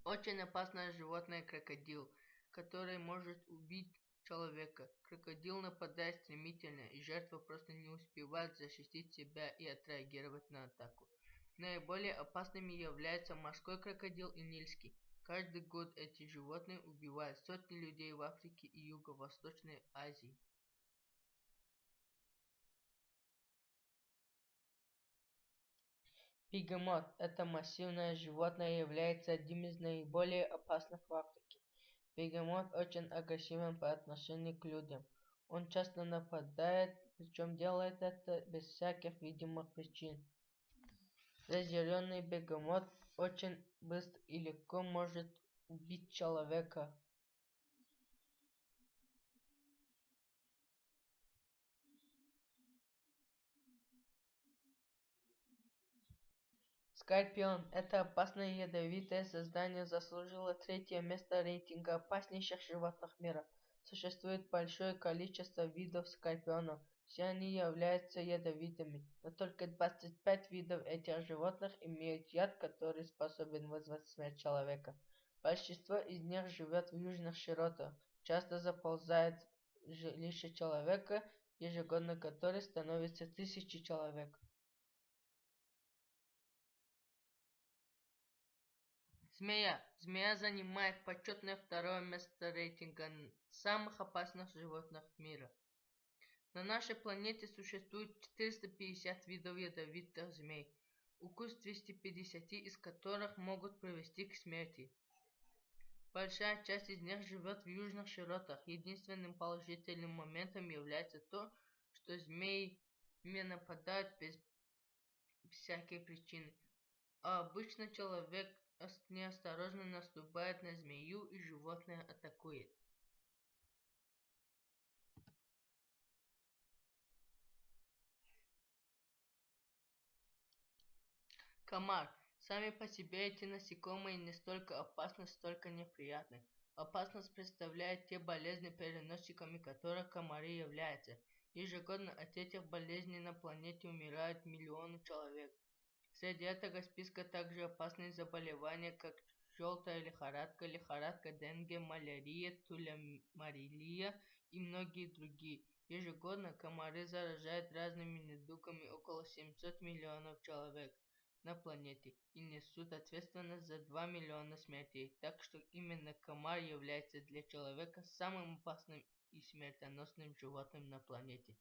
Очень опасное животное крокодил, который может убить человека. Крокодил нападает стремительно, и жертва просто не успевает защитить себя и отреагировать на атаку. Наиболее опасными являются морской крокодил и нильский. Каждый год эти животные убивают сотни людей в Африке и Юго-Восточной Азии. Бегемот– это массивное животное, является одним из наиболее опасных в Африке. Бегемот очень агрессивен по отношению к людям. Он часто нападает, причем делает это без всяких видимых причин. Разъяренный бегемот очень быстро и легко может убить человека. Скорпион– это опасное ядовитое создание, заслужило третье место рейтинга опаснейших животных мира. Существует большое количество видов скорпионов. Все они являются ядовитыми, но только 25 видов этих животных имеют яд, который способен вызвать смерть человека. Большинство из них живет в южных широтах, часто заползает в жилище человека, ежегодно которое становится тысячи человек. Змея. Змея занимает почетное второе место рейтинга самых опасных животных мира. На нашей планете существует 450 видов ядовитых змей, укус 250 из которых могут привести к смерти. Большая часть из них живет в южных широтах. Единственным положительным моментом является то, что змеи не нападают без всякой причины, а обычно человек неосторожно наступает на змею и животное атакует. Комар. Сами по себе эти насекомые не столько опасны, столько неприятны. Опасность представляет те болезни, переносчиками которых комары являются. Ежегодно от этих болезней на планете умирают миллионы человек. Среди этого списка также опасные заболевания, как желтая лихорадка, лихорадка денге, малярия, тулямарилия и многие другие. Ежегодно комары заражают разными недугами около 700 миллионов человек на планете и несут ответственность за 2 миллиона смертей. Так что именно комар является для человека самым опасным и смертоносным животным на планете.